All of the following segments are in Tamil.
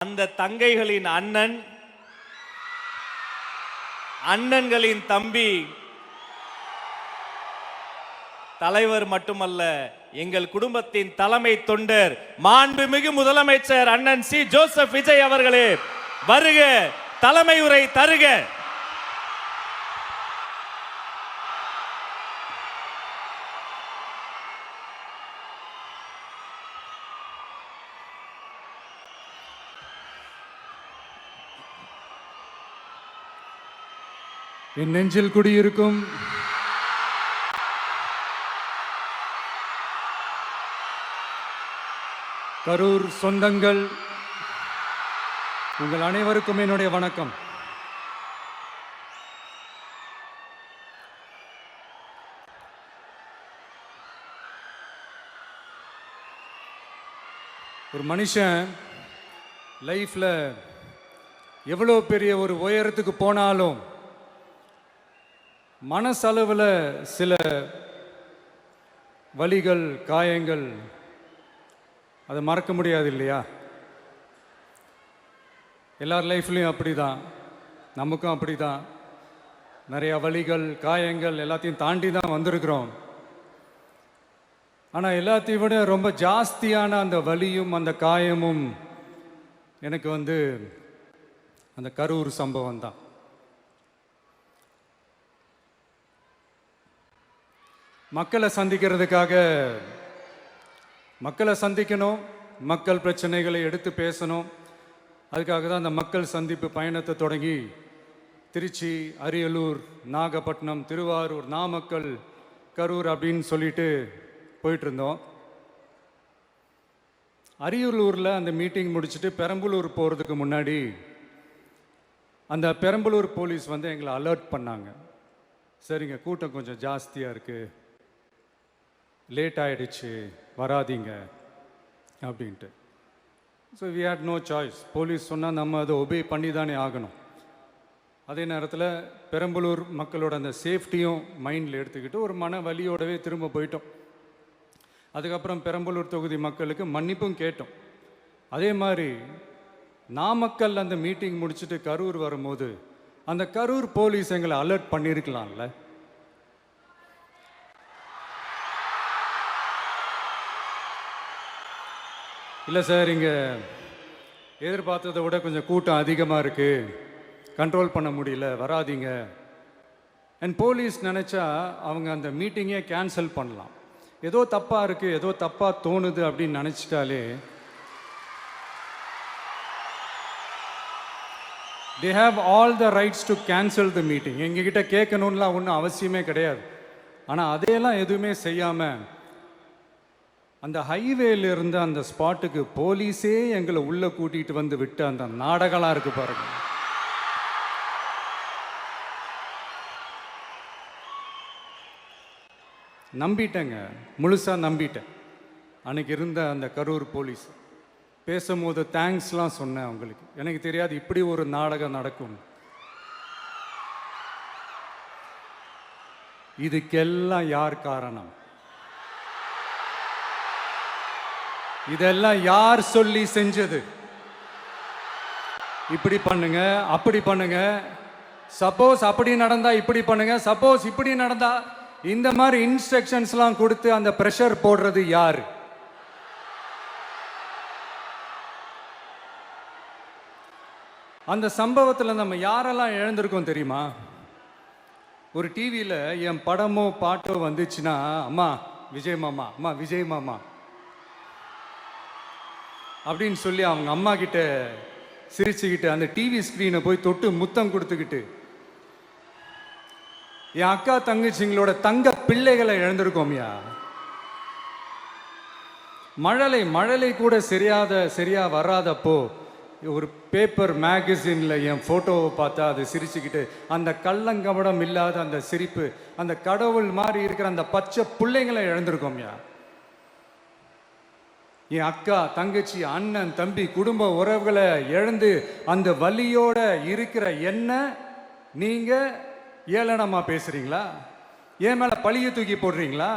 அந்த தங்கைகளின் அண்ணன், அண்ணன்களின் தம்பி, தலைவர் மட்டுமல்ல, எங்கள் குடும்பத்தின் தலைமை தொண்டர் மாண்புமிகு முதலமைச்சர் அண்ணன் சி ஜோசப் விஜய் அவர்களே, வருக, தலைமை உரை தருக. என் நெஞ்சில் குடியிருக்கும் கரூர் சொந்தங்கள், உங்கள் அனைவருக்கும் என்னுடைய வணக்கம். ஒரு மனுஷன் லைஃப்ல எவ்வளோ பெரிய ஒரு உயரத்துக்கு போனாலும் மனசளவில் சில வலிகள், காயங்கள், அதை மறக்க முடியாது இல்லையா? எல்லார் லைஃப்லையும் அப்படி தான், நமக்கும் அப்படி தான். நிறையா வலிகள், காயங்கள் எல்லாத்தையும் தாண்டி தான் வந்திருக்கிறோம். ஆனால் எல்லாத்தையும் விட ரொம்ப ஜாஸ்தியான அந்த வலியும் அந்த காயமும் எனக்கு அந்த கரூர் சம்பவம் தான். மக்களை சந்திக்கணும், மக்கள் பிரச்சனைகளை எடுத்து பேசணும். அதுக்காக தான் அந்த மக்கள் சந்திப்பு பயணத்தை தொடங்கி திருச்சி, அரியலூர், நாகப்பட்டினம், திருவாரூர், நாமக்கல், கரூர் அப்படின்னு சொல்லிட்டு போயிட்டு இருந்தோம். அரியலூரில் அந்த மீட்டிங் முடிச்சுட்டு பெரம்பலூர் போகிறதுக்கு முன்னாடி அந்த பெரம்பலூர் போலீஸ் எங்களை அலர்ட் பண்ணாங்க. சரிங்க, கூட்டம் கொஞ்சம் ஜாஸ்தியாக இருக்குது, லேட் ஆகிடுச்சு, வராதிங்க அப்படின்ட்டு. So we had no choice. Police சொன்னால் நம்ம அதை ஒபே பண்ணி தானே ஆகணும். அதே நேரத்தில் பெரம்பலூர் மக்களோட அந்த சேஃப்டியும் மைண்டில் எடுத்துக்கிட்டு ஒரு மன வலியோடவே திரும்ப போயிட்டோம். அதுக்கப்புறம் பெரம்பலூர் தொகுதி மக்களுக்கு மன்னிப்பும் கேட்டோம். அதே மாதிரி நாமக்கல் அந்த மீட்டிங் முடிச்சுட்டு கரூர் வரும்போது அந்த கரூர் போலீஸ் எங்களை அலர்ட் பண்ணியிருக்கலாம்ல. இல்லை சார், இங்கே எதிர்பார்த்ததை விட கொஞ்சம் கூட்டம் அதிகமாக இருக்குது, கண்ட்ரோல் பண்ண முடியல, வராதிங்க. அண்ட் போலீஸ் நினச்சா அவங்க அந்த மீட்டிங்கே கேன்சல் பண்ணலாம். ஏதோ தப்பாக இருக்குது, ஏதோ தப்பாக தோணுது அப்படின்னு நினச்சிட்டாலே they have all the rights to cancel the meeting. எங்ககிட்ட கேட்கணும்லாம் ஒன்றும் அவசியமே கிடையாது. ஆனால் அதையெல்லாம் எதுவுமே செய்யாமல் அந்த ஹைவேல இருந்த அந்த ஸ்பாட்டுக்கு போலீஸே எங்களை உள்ளே கூட்டிகிட்டு வந்து விட்டு அந்த நாடகம்லாம் இருக்கு பாருங்க. நம்பிட்டேங்க, முழுசாக நம்பிட்டேன். அன்னைக்கு இருந்த அந்த கரூர் போலீஸ் பேசும்போது தேங்க்ஸ்லாம் சொன்னேன் அவங்களுக்கு. எனக்கு தெரியாது இப்படி ஒரு நாடகம் நடக்கும். இதுக்கெல்லாம் யார் காரணம்? இதெல்லாம் யார் சொல்லி செஞ்சது? இப்படி பண்ணுங்க, அப்படி பண்ணுங்க, சப்போஸ் அப்படி நடந்தா இப்படி பண்ணுங்க, சப்போஸ் இப்படி நடந்தா இந்த மாதிரி இன்ஸ்ட்ரக்ஷன்ஸ்லாம் கொடுத்து அந்த ப்ரெஷர் போடுறது யாரு? அந்த சம்பவத்தில் நம்ம யாரெல்லாம் இழந்திருக்கோம் தெரியுமா? ஒரு டிவியில் என் படமோ பாட்டோ வந்துச்சுன்னா, அம்மா விஜய் மாமா, அம்மா விஜய் மாமா அப்படின்னு சொல்லி அவங்க அம்மா கிட்ட சிரிச்சுக்கிட்டு அந்த டிவி ஸ்க்ரீனை போய் தொட்டு முத்தம் கொடுத்துக்கிட்டு என் அக்கா தங்கச்சிங்களோட தங்க பிள்ளைகளை இழந்திருக்கோம்யா. மழலை கூட சரியா வராதப்போ ஒரு பேப்பர் மேகசின்ல என் போட்டோவை பார்த்தா அது சிரிச்சுக்கிட்டு அந்த கள்ளங்கபடம் இல்லாத அந்த சிரிப்பு, அந்த கடவுள் மாதிரி இருக்கிற அந்த பச்சை பிள்ளைங்களை இழந்திருக்கோம்யா. என் அக்கா, தங்கச்சி, அண்ணன், தம்பி, குடும்ப உறவுகளை இழந்து அந்த வலியோட இருக்கிற என்ன நீங்க ஏளனமா பேசுறீங்களா? என் மேல பழிய தூக்கி போடுறீங்களா?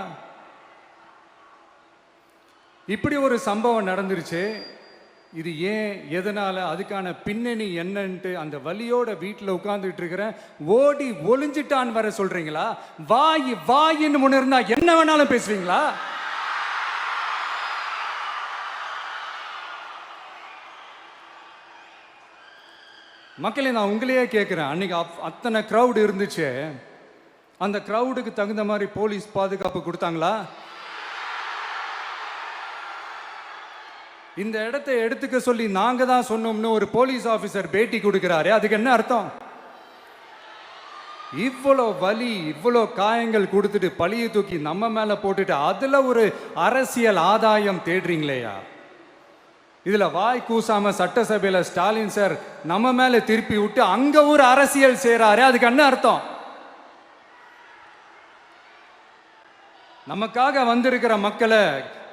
இப்படி ஒரு சம்பவம் நடந்துருச்சு. இது ஏன், எதனால, அதுக்கான பின்னணி என்னன்ட்டு அந்த வலியோட வீட்டில் உட்கார்ந்துட்டு இருக்கிறேன். ஓடி ஒளிஞ்சிட்டான்னு வர சொல்றீங்களா? வாய் வாயின்னு ஒன்று இருந்தா என்ன வேணாலும் பேசுவீங்களா? மக்களே, நான் உங்களையே கேட்குறேன், அன்னைக்கு அத்தனை க்ரௌடு இருந்துச்சு, அந்த க்ரௌடுக்கு தகுந்த மாதிரி போலீஸ் பாதுகாப்பு கொடுத்தாங்களா? இந்த இடத்தை எடுத்துக்க சொல்லி நாங்க தான் சொன்னோம்னு ஒரு போலீஸ் ஆபீசர் பேட்டி கொடுக்கிறாரு, அதுக்கு என்ன அர்த்தம்? இவ்வளோ வலி, இவ்வளோ காயங்கள் கொடுத்துட்டு பழியை தூக்கி நம்ம மேல போட்டுட்டு அதுல ஒரு அரசியல் ஆதாயம் தேடுறீங்களேயா? இதுல வாய் கூசாம சட்டசபையில ஸ்டாலின் சார் நம்ம மேல திருப்பி விட்டு அங்க ஒரு அரசியல் செய்றாரு, அதுக்கு என்ன அர்த்தம்? நமக்காக வந்திருக்கிற மக்களை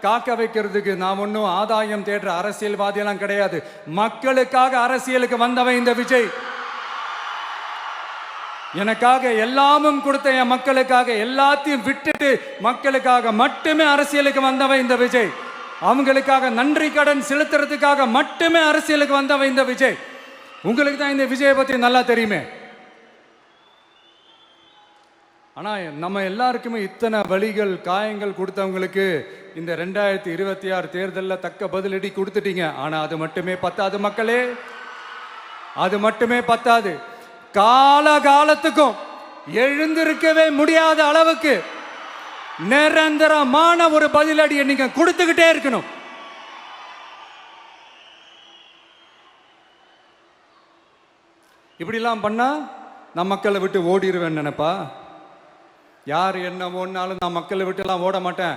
காக்க வைக்கிறதுக்கு நான் ஒன்றும் ஆதாயம் தேடுற அரசியல்வாதியெல்லாம் கிடையாது. மக்களுக்காக அரசியலுக்கு வந்தவன் இந்த விஜய். எனக்காக எல்லாமும் கொடுத்த என் மக்களுக்காக எல்லாத்தையும் விட்டுட்டு மக்களுக்காக மட்டுமே அரசியலுக்கு வந்தவன் இந்த விஜய். அவங்களுக்காக நன்றி கடன் செலுத்துறதுக்காக மட்டுமே அரசியலுக்கு வந்தவன் இந்த விஜய். உங்களுக்கு தான் இந்த விஜயை பத்தி நல்லா தெரியுமே. ஆனா நம்ம எல்லாருக்குமே இத்தனை வலிகள் காயங்கள் கொடுத்தவங்களுக்கு இந்த 2026 தேர்தலில் தக்க பதிலடி கொடுத்துட்டீங்க. ஆனா அது மட்டுமே பத்தாது மக்களே, அது மட்டுமே பத்தாது. காலகாலத்துக்கும் எழுந்திருக்கவே முடியாத அளவுக்கு நிரந்தரமான ஒரு பதிலடியை நீங்க கொடுத்துக்கிட்டே இருக்கணும். இப்படிலாம் பண்ணா நான் மக்களை விட்டு ஓடிடுவேன் நினைப்பா? யார் என்ன ஓடினாலும் நான் மக்களை விட்டு எல்லாம் ஓட மாட்டேன்.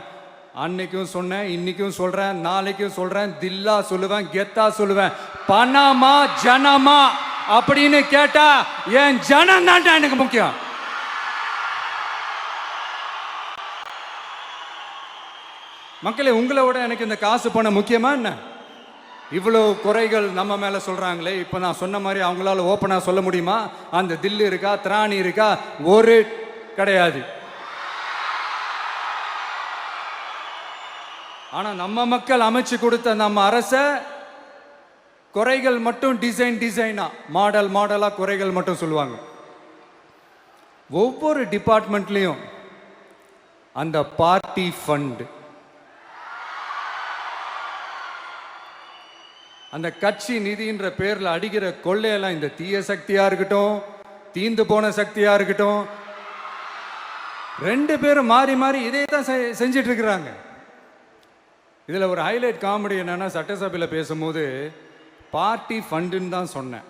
அன்னைக்கும் சொன்னேன், இன்னைக்கும் சொல்றேன், நாளைக்கும் சொல்றேன், தில்லா சொல்லுவேன், கெத்தா சொல்லுவேன். பணமா ஜனமா அப்படின்னு கேட்டா என் ஜனம் தான்டா எனக்கு முக்கியம். மக்களே, உங்களை விட எனக்கு இந்த காசு பணம் முக்கியமா என்ன? இவ்வளோ குறைகள் நம்ம மேல சொல்றாங்களே, இப்ப நான் சொன்ன மாதிரி அவங்களால ஓப்பனா சொல்ல முடியுமா? அந்த தில்லு இருக்கா, திராணி இருக்கா? ஒரு கிடையாது. ஆனா நம்ம மக்கள் அமைச்சு கொடுத்த நம்ம அரச குறைகள் மட்டும் டிசைனா மாடலா குறைகள் மட்டும் சொல்லுவாங்க. ஒவ்வொரு டிபார்ட்மெண்ட்லயும் அந்த பார்ட்டி ஃபண்ட், அந்த கட்சி நிதின்ற பேர்ல அடிக்கிற கொள்ளையெல்லாம் இந்த தீய சக்தியா இருக்கட்டும், தீந்து போன சக்தியா இருக்கட்டும், ரெண்டு பேரும் மாறி மாறி இதே தான் செஞ்சிட்டு இருக்கிறாங்க. இதுல ஒரு ஹைலைட் காமெடி என்னன்னா, சட்டசபையில் பேசும்போது பார்ட்டி ஃபண்டுன்னு தான் சொன்னேன்.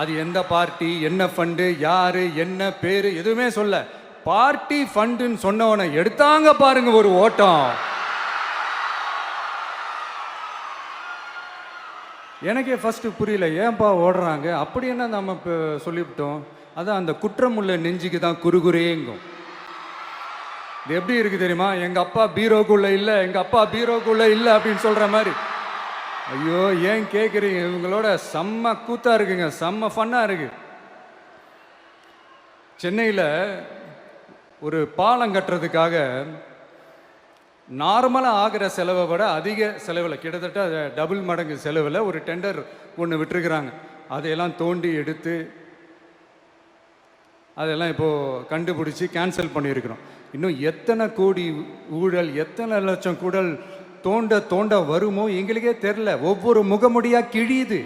அது எந்த பார்ட்டி, என்ன ஃபண்டு, யாரு, என்ன பேரு எதுவுமே சொல்ல. பார்ட்டி ஃபண்டுன்னு சொன்னவனை எடுத்தாங்க பாருங்க ஒரு ஓட்டம். எனக்கே ஃபர்ஸ்ட் புரியல, ஏன்பா ஓடுறாங்க? அப்படி என்ன நம்ம இப்போ சொல்லிவிட்டோம்? அதான் அந்த குற்றம் உள்ள நெஞ்சுக்கு தான் குறுகுறேங்கும். இது எப்படி இருக்கு தெரியுமா? எங்க அப்பா பீரோக்குள்ள இல்லை, எங்க அப்பா பீரோக்குள்ள இல்லை அப்படின்னு சொல்ற மாதிரி. ஐயோ, ஏன் கேட்குறீங்க? இவங்களோட செம்ம கூத்தா இருக்குங்க, செம்ம ஃபன்னா இருக்கு. சென்னையில் ஒரு பாலம் கட்டுறதுக்காக நார்மலாக ஆகிற செலவை விட அதிக செலவில், கிட்டத்தட்ட டபுள் மடங்கு செலவில் ஒரு டெண்டர் ஒன்று விட்டுருக்குறாங்க. அதையெல்லாம் தோண்டி எடுத்து அதெல்லாம் இப்போது கண்டுபிடிச்சி கேன்சல் பண்ணியிருக்கிறோம். இன்னும் எத்தனை கோடி ஊழல், எத்தனை லட்சம் கூடல் தோண்ட தோண்ட வருமோ எங்களுக்கே தெரில. ஒவ்வொரு முகமுடியாக கிழியுது.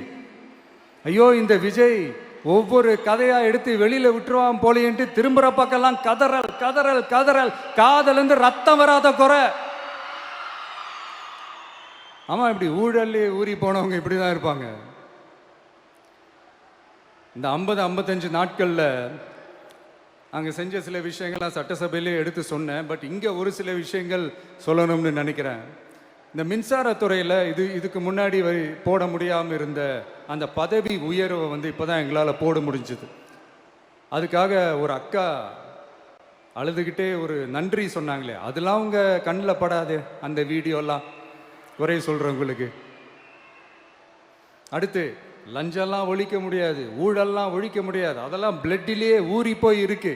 ஐயோ, இந்த விஜய் ஒவ்வொரு கதையா எடுத்து வெளியில விட்டுருவான் போலேன்ட்டு திரும்புற பக்கம்லாம் கதறல் கதறல் கதறல். காதலேருந்து ரத்தம் வராத குறை. ஆமா, இப்படி ஊழல் ஊறி போனவங்க இப்படிதான் இருப்பாங்க. இந்த 50-55 நாட்கள்ல அங்க செஞ்ச சில விஷயங்கள்லாம் சட்டசபையிலே எடுத்து சொன்னேன். பட் இங்க ஒரு சில விஷயங்கள் சொல்லணும்னு நினைக்கிறேன். இந்த மின்சாரத்துறையில் இதுக்கு முன்னாடி போட முடியாமல் இருந்த அந்த பதவி உயர்வை இப்போ தான் எங்களால் போட முடிஞ்சுது. அதுக்காக ஒரு அக்கா அழுதுகிட்டே ஒரு நன்றி சொன்னாங்களே, அதெல்லாம் அவங்க கண்ணில் படாது அந்த வீடியோலாம், குறை சொல்கிறவங்களுக்கு. அடுத்து லஞ்சம்லாம் ஒழிக்க முடியாது, ஊழல்லாம் ஒழிக்க முடியாது, அதெல்லாம் பிளட்டிலேயே ஊறி போய் இருக்கு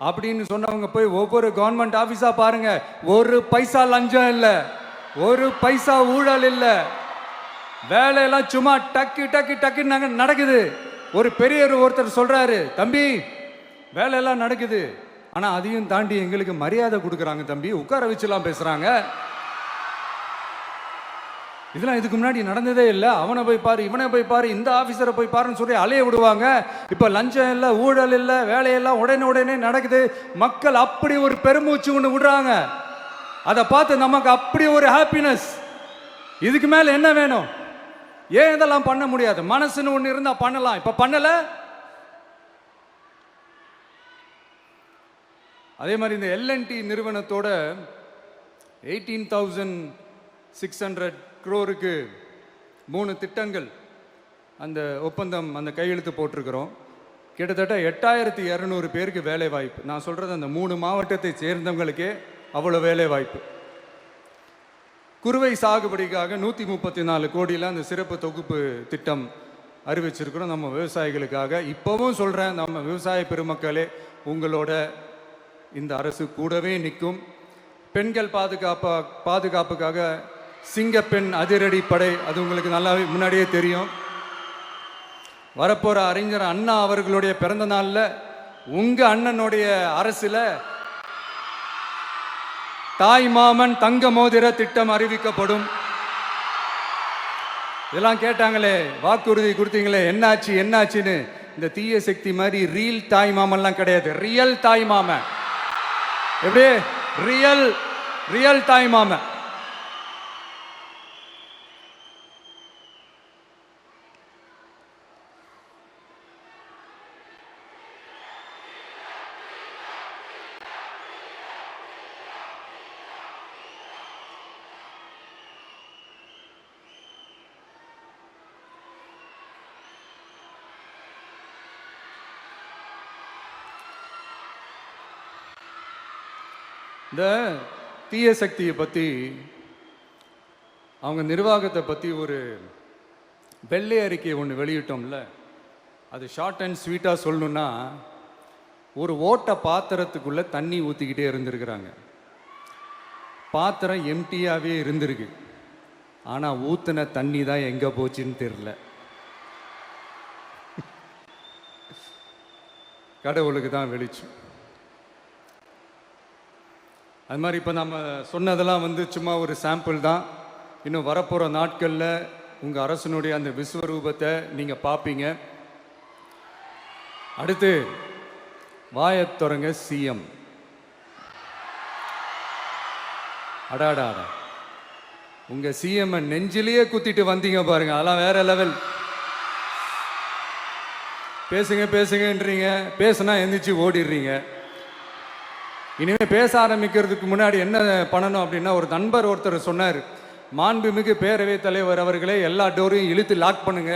அப்படின்னு சொன்னவங்க போய் ஒவ்வொரு கவர்மெண்ட் ஆஃபீஸாக பாருங்க, ஒரு பைசா லஞ்சம் இல்லை, ஒரு பைசா ஊழல் இல்ல. வேலையெல்லாம் சும்மா டக்கு டக்கு டக்கு நடக்குது. ஒரு பெரியவர் ஒருத்தர் சொல்றாரு, தம்பி வேலையெல்லாம் நடக்குது, ஆனா அதையும் தாண்டி எங்களுக்கு மரியாதை கொடுக்குறாங்க தம்பி, உட்கார வச்சுலாம் பேசுறாங்க. இதெல்லாம் இதுக்கு முன்னாடி நடந்ததே இல்லை. அவனை போய் பாரு, இவனை போய் பாரு, இந்த ஆபீசரை போய் பாருன்னு சொல்லி அலைய விடுவாங்க. இப்ப லஞ்சம் இல்லை, ஊழல் இல்லை, வேலையெல்லாம் உடனே நடக்குது. மக்கள் அப்படி ஒரு பெருமூச்சு ஒன்று விடுறாங்க. அதை பார்த்து நமக்கு அப்படி ஒரு ஹாப்பினஸ். இதுக்கு மேல என்ன வேணும்? ஏன் இதெல்லாம் பண்ண முடியாது? மனசுன்னு ஒன்று இருந்தா பண்ணலாம். இப்ப பண்ணல. அதே மாதிரி இந்த L&T நிறுவனத்தோட 18,600 crore-க்கு 3 திட்டங்கள் அந்த ஒப்பந்தம், அந்த கையெழுத்து போட்டிருக்கிறோம். கிட்டத்தட்ட 8,200 பேருக்கு வேலை வாய்ப்பு. நான் சொல்றது அந்த 3 மாவட்டத்தை சேர்ந்தவங்களுக்கே அவ்வளோ வேலை வாய்ப்பு. குறுவை சாகுபடிக்காக 134 கோடியில் அந்த சிறப்பு தொகுப்பு திட்டம் அறிவிச்சிருக்கிறோம் நம்ம விவசாயிகளுக்காக. இப்போவும் சொல்கிறேன், நம்ம விவசாய பெருமக்களே, உங்களோட இந்த அரசு கூடவே நிற்கும். பெண்கள் பாதுகாப்புக்காக சிங்கப்பெண் அதிரடி படை, அது உங்களுக்கு நல்லாவே முன்னாடியே தெரியும். வரப்போற அறிஞர் அண்ணா அவர்களுடைய பிறந்த நாளில் உங்க அண்ணனுடைய அரசுல தாய் மாமன் தங்க மோதிர திட்டம் அறிவிக்கப்படும். இதெல்லாம் கேட்டாங்களே, வாக்குறுதி கொடுத்தீங்களே, என்னாச்சுன்னு. இந்த தீய சக்தி மாதிரி ரீல் தாய் மாமன்லாம் கிடையாது, ரியல் தாய் மாமன். எப்படி? ரியல் தாய் மாமன். இந்த தீய சக்தியை பற்றி, அவங்க நிர்வாகத்தை பற்றி ஒரு வெள்ளை அறிக்கை ஒன்று வெளியிட்டோம்ல, அது ஷார்ட் அண்ட் ஸ்வீட்டாக சொல்லணுன்னா, ஒரு ஓட்ட பாத்திரத்துக்குள்ளே தண்ணி ஊற்றிக்கிட்டே இருந்திருக்கிறாங்க. பாத்திரம் எம்டியாகவே இருந்திருக்கு, ஆனால் ஊற்றின தண்ணி தான் எங்கே போச்சுன்னு தெரில. கடவுளுக்கு தான் வெளிச்சம். அது மாதிரி இப்போ நம்ம சொன்னதெல்லாம் சும்மா ஒரு சாம்பிள் தான். இன்னும் வரப்போகிற நாட்களில் உங்கள் அரசனுடைய அந்த விஸ்வரூபத்தை நீங்கள் பார்ப்பீங்க. அடுத்து வாயத்தொரங்க சிஎம். அடாடா, உங்கள் சிஎம் நெஞ்சிலேயே குத்திட்டு வந்தீங்க பாருங்க, அதெல்லாம் வேற லெவல். பேசுங்கன்றீங்க, பேசுனா எந்திரிச்சு ஓடிடுறீங்க. இனிமேல் பேச ஆரம்பிக்கிறதுக்கு முன்னாடி என்ன பண்ணணும் அப்படின்னா, ஒரு நண்பர் ஒருத்தர் சொன்னார், மாண்புமிகு பேரவைத் தலைவர் அவர்களே, எல்லா டோரையும் இழுத்து லாக் பண்ணுங்க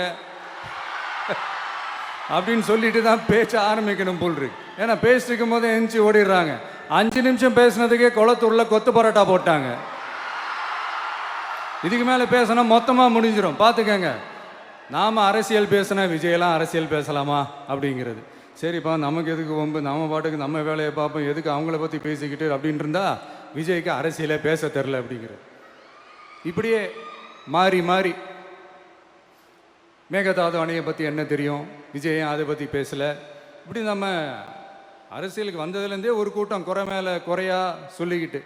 அப்படின்னு சொல்லிட்டு தான் பேச்ச ஆரம்பிக்கணும் போல் இருக்கு. ஏன்னா பேசிட்டு இருக்கும் போதே எந்திரிச்சு ஓடிடுறாங்க. 5 நிமிஷம் பேசினதுக்கே குளத்தூர்ல கொத்து பரோட்டா போட்டாங்க. இதுக்கு மேலே பேசினா மொத்தமாக முடிஞ்சிடும், பார்த்துக்கங்க. நாம் அரசியல் பேசினா விஜயெல்லாம் அரசியல் பேசலாமா அப்படிங்கிறது. சரிப்பா, நமக்கு எதுக்கு வம்பு, நம்ம பாட்டுக்கு நம்ம வேலையை பார்ப்போம், எதுக்கு அவங்கள பற்றி பேசிக்கிட்டு அப்படின்னு இருந்தா விஜய்க்கு அரசியலே பேச தெரில அப்படிங்கிறது. இப்படியே மாறி மேகதாது அணையை பற்றி என்ன தெரியும், விஜய் அதை பற்றி பேசலை. இப்படி நம்ம அரசியலுக்கு வந்ததுலேருந்தே ஒரு கூட்டம் குறை மேலே குறையா சொல்லிக்கிட்டு,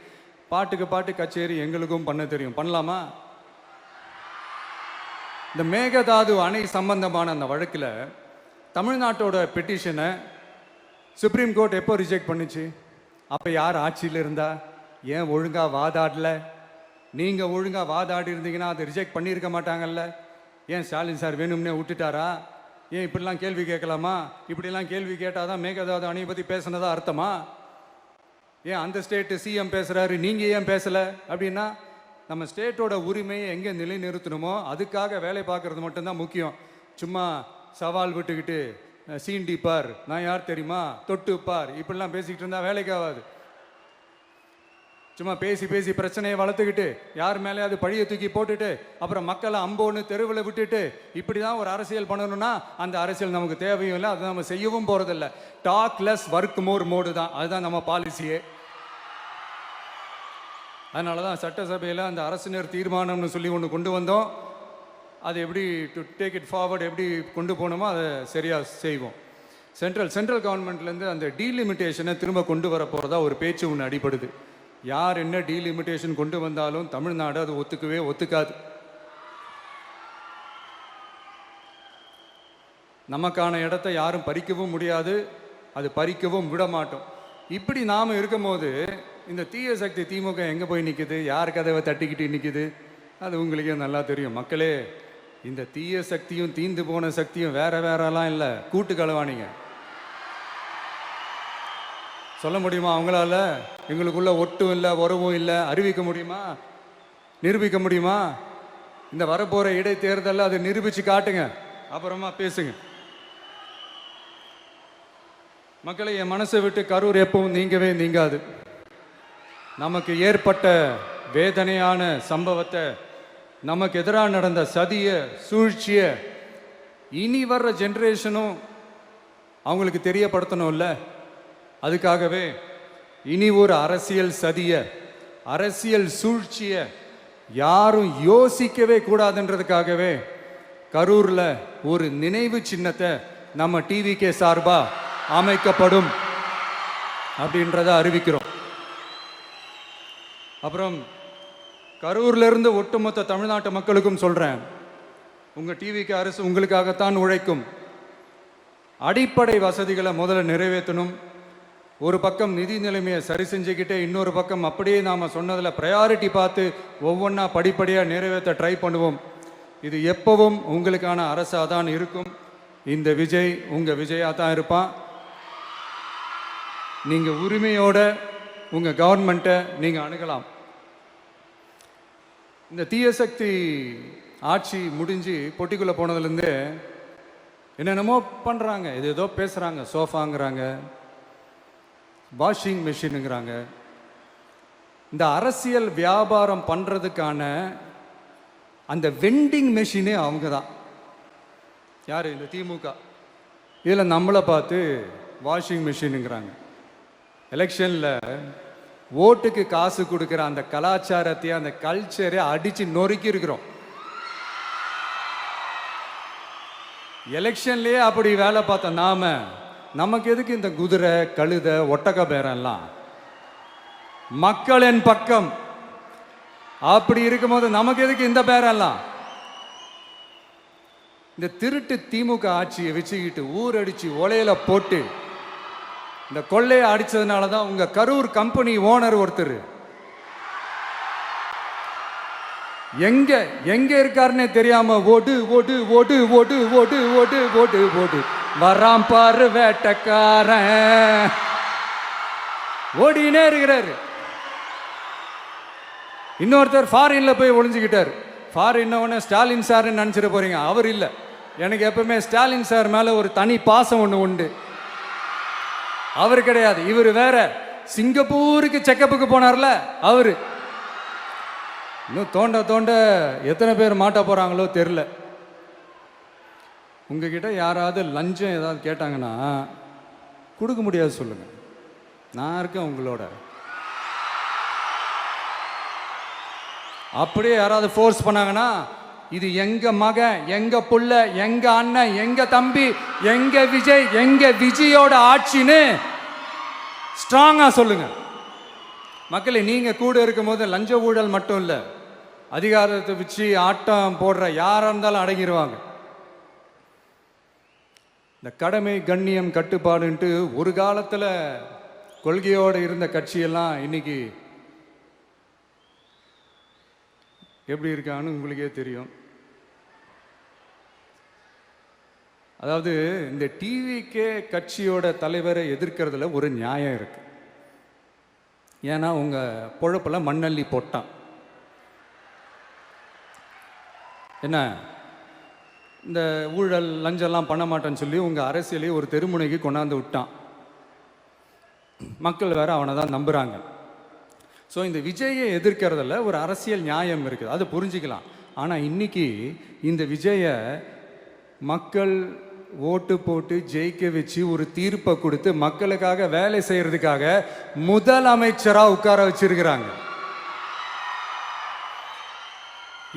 பாட்டுக்கு பாட்டு கச்சேரி எங்களுக்கும் பண்ண தெரியும், பண்ணலாமா? இந்த மேகதாது அணை சம்பந்தமான அந்த வழக்கில் தமிழ்நாட்டோட பெட்டிஷனை சுப்ரீம் கோர்ட் எப்போ ரிஜெக்ட் பண்ணுச்சு? அப்போ யார் ஆட்சியில் இருந்தா? ஏன் ஒழுங்காக வாதாடல? நீங்கள் ஒழுங்காக வாதாடி இருந்தீங்கன்னா அதை ரிஜெக்ட் பண்ணியிருக்க மாட்டாங்கல்ல. ஏன் ஸ்டாலின் சார் வேணும்னே விட்டுட்டாரா? ஏன் இப்படிலாம் கேள்வி கேட்கலாமா? இப்படிலாம் கேள்வி கேட்டால் தான் மேகதாது அணையை பற்றி பேசுனதா அர்த்தமா? ஏன் அந்த ஸ்டேட்டு சிஎம் பேசுகிறாரு, நீங்கள் ஏன் பேசலை அப்படின்னா, நம்ம ஸ்டேட்டோட உரிமையை எங்கே நிலைநிறுத்தணுமோ அதுக்காக வேலை பார்க்குறது மட்டும்தான் முக்கியம். சும்மா சவால் விட்டுக்கிட்டு சீண்டி பார், நான் யார் தெரியுமா, தொட்டு பார், இப்படிலாம் பேசிக்கிட்டு இருந்தால் வேலைக்கு ஆகாது. சும்மா பேசி பிரச்சனையை வளர்த்துக்கிட்டு யார் மேலேயாவது பழியை தூக்கி போட்டுட்டு அப்புறம் மக்களை அம்போன்னு தெருவில் விட்டுட்டு இப்படி தான் ஒரு அரசியல் பண்ணணும்னா அந்த அரசியல் நமக்கு தேவையும் இல்லை, அதை நம்ம செய்யவும் போகிறதில்ல. Talk less work more mode தான், அதுதான் நம்ம பாலிசியே. அதனால தான் சட்டசபையில் அந்த அரசினர் தீர்மானம்னு சொல்லி ஒன்று கொண்டு வந்தோம். அது எப்படி டு டேக் இட் ஃபார்வர்ட் எப்படி கொண்டு போகணுமோ அதை சரியாக செய்வோம். சென்ட்ரல் கவர்மெண்ட்லேருந்து அந்த டீலிமிட்டேஷனை திரும்ப கொண்டு வர போகிறதா ஒரு பேச்சு ஒன்று அடிபடுது. யார் என்ன டீலிமிட்டேஷன் கொண்டு வந்தாலும் தமிழ்நாடு அது ஒத்துக்காது. நமக்கான இடத்த யாரும் பறிக்கவும் முடியாது, அது பறிக்கவும் விட மாட்டோம். இப்படி நாம் இருக்கும்போது இந்த தீய சக்தி திமுக எங்கே போய் நிற்குது, யார் கதவை தட்டிக்கிட்டு நிற்குது, அது உங்களுக்கே நல்லா தெரியும். மக்களே, இந்த தீய சக்தியும் தீந்து போன சக்தியும் வேறலாம் இல்லை, கூட்டு களவாணிங்க. சொல்ல முடியுமா அவங்களால? எங்களுக்குள்ள ஒட்டும் இல்லை, உறவும் இல்லை, அறிவிக்க முடியுமா, நிரூபிக்க முடியுமா? இந்த வரப்போகிற இடைத்தேர்தலில் அதை நிரூபித்து காட்டுங்க, அப்புறமா பேசுங்க. மக்களை, என் மனசை விட்டு கரூர் எப்பவும் நீங்காது. நமக்கு ஏற்பட்ட வேதனையான சம்பவத்தை, நமக்கு எதிராக நடந்த சதிய சூழ்ச்சிய இனி வர்ற ஜென்ரேஷனும் அவங்களுக்கு தெரியப்படுத்தணும்ல. அதுக்காகவே இனி ஒரு அரசியல் சதிய, அரசியல் சூழ்ச்சிய யாரும் யோசிக்கவே கூடாதுன்றதுக்காகவே கரூரில் ஒரு நினைவு சின்னத்தை நம்ம டிவிகே சார்பா அமைக்கப்படும் அப்படின்றத அறிவிக்கிறோம். அப்புறம் கரூர்ல இருந்து ஒட்டுமொத்த தமிழ்நாட்டு மக்களுக்கும் சொல்றேன், உங்க டிவிக்கு அரசு உங்களுக்காகத்தான் உழைக்கும். அடிப்படை வசதிகளை முதல்ல நிறைவேற்றணும். ஒரு பக்கம் நிதி நிலைமையை சரி செஞ்சுக்கிட்டே, இன்னொரு பக்கம் அப்படியே நாம் சொன்னதில் ப்ரையாரிட்டி பார்த்து ஒவ்வொன்றா படிப்படியாக நிறைவேற்ற ட்ரை பண்ணுவோம். இது எப்பவும் உங்களுக்கான அரசாக தான் இருக்கும். இந்த விஜய் உங்கள் விஜயாக தான் இருப்பான். நீங்கள் உரிமையோட உங்கள் கவர்மெண்ட்டை நீங்கள் அணுகலாம். இந்த தீய சக்தி ஆட்சி முடிஞ்சு பொட்டிக்குள்ளே போனதுலேருந்து என்னென்னமோ பண்ணுறாங்க, இது ஏதோ பேசுகிறாங்க, சோஃபாங்கிறாங்க, வாஷிங் மிஷினுங்கிறாங்க. இந்த அரசியல் வியாபாரம் பண்ணுறதுக்கான அந்த வெண்டிங் மெஷினே அவங்க தான். யார்? இந்த திமுக. இதில் நம்மளை பார்த்து வாஷிங் மிஷினுங்கிறாங்க. எலெக்ஷனில் ஓட்டுக்கு காசு கொடுக்குற அந்த கலாச்சாரத்தை, அந்த கல்ச்சரை அடித்து நொறுக்கி இருக்கிறோம். எலெக்ஷன்லேயே அப்படி வேலை பார்த்த நமக்கு எதுக்கு இந்த குதிரை, கழுதை, ஒட்டக பேரெல்லாம்? மக்களின் பக்கம். அப்படி இருக்கும்போது நமக்கு எதுக்கு இந்த பேரெல்லாம்? இந்த திருட்டு திமுக ஆட்சியை வச்சுக்கிட்டு ஊரடிச்சு ஒலையில போட்டு இந்த கொள்ளையை அடிச்சதுனால தான் உங்க கரூர் கம்பெனி ஓனர் ஒருத்தர் எங்க இருக்காருன்னே தெரியாம ஓடு ஓடு ஓடு ஓடு ஓடு ஓடு ஓடு ஓடு வராம் பாரு வேட்டக்காரன் ஓடினே இருக்கிறாரு. இன்னொருத்தர் ஃபாரின்ல போய் ஒளிஞ்சுக்கிட்டார். ஃபாரின் ஸ்டாலின் சார் நினைச்சிட போறீங்க, அவர் இல்லை. எனக்கு எப்பவுமே ஸ்டாலின் சார் மேல ஒரு தனி பாசம் ஒன்று உண்டு. அவர் கிடையாது, இவர் வேற. சிங்கப்பூருக்கு செக்கப்புக்கு போனார்ல அவரு. இன்னும் தோண்ட எத்தனை பேர் மாட்ட போறாங்களோ தெரியல. உங்ககிட்ட யாராவது லஞ்சம் ஏதாவது கேட்டாங்கன்னா கொடுக்க முடியாது சொல்லுங்க, நான் இருக்கேன் உங்களோட. அப்படியே யாராவது ஃபோர்ஸ் பண்ணாங்கன்னா இது எங்க மகன், எங்க புள்ள, எங்க அண்ணன், எங்க தம்பி, எங்க விஜய், எங்க விஜயோட ஆட்சின்னு ஸ்ட்ராங்கா சொல்லுங்க. மக்களை, நீங்க கூட இருக்கும் போது லஞ்ச ஊழல் மட்டும் இல்ல, அதிகாரத்தை வச்சு ஆட்டம் போடுற யாரா இருந்தாலும் அடங்கிடுவாங்க. இந்த கடமை, கண்ணியம், கட்டுப்பாடுன்ட்டு ஒரு காலத்துல கொள்கையோடு இருந்த கட்சியெல்லாம் இன்னைக்கு எப்படி இருக்கான்னு உங்களுக்கே தெரியும். அதாவது இந்த டிவிகே கட்சியோட தலைவரை எதிர்க்கிறதுல ஒரு நியாயம் இருக்கு. ஏன்னா உங்க பொழப்புல மண்ணள்ளி போட்டான். என்ன, இந்த ஊழல் லஞ்சம்லாம் பண்ண மாட்டேன்னு சொல்லி உங்க அரசியலையே ஒரு தெருமுனைக்கு கொண்டாந்து விட்டான். மக்கள் வேற அவனை தான் நம்புறாங்க. ஸோ இந்த விஜயை எதிர்க்கிறதுல ஒரு அரசியல் நியாயம் இருக்குது, அது புரிஞ்சுக்கலாம். ஆனால் இன்னைக்கு இந்த விஜயை மக்கள் ஓட்டு போட்டு ஜெயிக்க வச்சு ஒரு தீர்ப்பை கொடுத்து மக்களுக்காக வேலை செய்யறதுக்காக முதலமைச்சராக உட்கார வச்சிருக்கிறாங்க.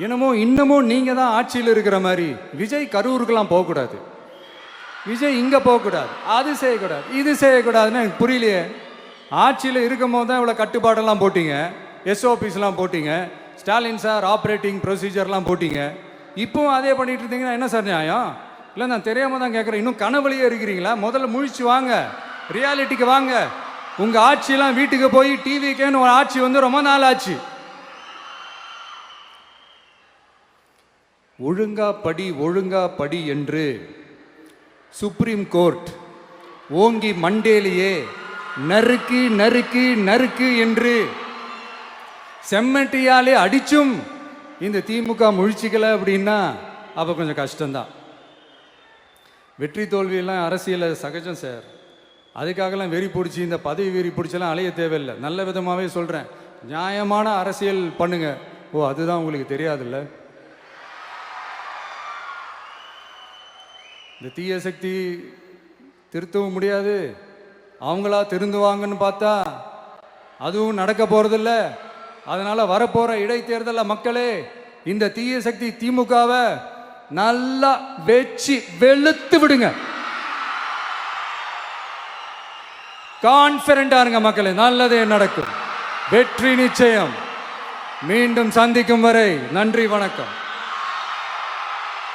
என்னமோ இன்னமும் நீங்க தான் ஆட்சியில் இருக்கிற மாதிரி. விஜய் கரூருக்கெல்லாம் போகக்கூடாது, விஜய் இங்க போகக்கூடாது, அது செய்யக்கூடாது, இது செய்யக்கூடாதுன்னு எனக்கு புரியலையே. ஆட்சியில் இருக்கும் போது தான் இவ்வளோ கட்டுப்பாடெல்லாம் போட்டீங்க, எஸ்ஓபிஸ்லாம் போட்டீங்க, ஸ்டாலின் சார் ஆப்ரேட்டிங் ப்ரொசீஜர்லாம் போட்டீங்க. இப்போவும் அதே பண்ணிட்டு இருந்தீங்கன்னா என்ன சார் நியாயம்? இல்லை, நான் தெரியாம தான் கேட்குறேன். இன்னும் கனவுலையே இருக்கிறீங்களா? முதல்ல முழிச்சு வாங்க, ரியாலிட்டிக்கு வாங்க. உங்க ஆட்சியெல்லாம் வீட்டுக்கு போய் டிவிக்கேன்னு ஒரு ஆட்சி வந்து ரொம்ப நாள் ஆச்சு. ஒழுங்கா படி என்று சுப்ரீம் கோர்ட் ஓங்கி மண்டேலியே நறுக்கு நறுக்கு நறுக்கு என்று செம்மட்டியாலே அடிச்சும் இந்த திமுக முழிச்சிக்கல அப்படின்னா அப்போ கொஞ்சம் கஷ்டம்தான். வெற்றி தோல்வியெல்லாம் அரசியலில் சகஜம் சார். அதுக்காகலாம் வெறி பிடிச்சி இந்த பதவி வெறி பிடிச்செல்லாம் அலைய தேவையில்லை. நல்ல விதமாகவே சொல்கிறேன், நியாயமான அரசியல் பண்ணுங்க. ஓ, அதுதான் உங்களுக்கு தெரியாதுல்ல. இந்த தீய சக்தி திருத்தவும் முடியாது, அவங்களா திருந்துவாங்கன்னு பார்த்தா அதுவும் நடக்க போறதில்ல. அதனால வரப்போற இடைத்தேர்தலில் மக்களே இந்த தீய சக்தி திமுகவை நல்லா வெச்சு வெளுத்து விடுங்க. கான்பிடண்டா இருங்க மக்களே, நல்லதே நடக்கும், வெற்றி நிச்சயம். மீண்டும் சந்திக்கும் வரை நன்றி, வணக்கம்.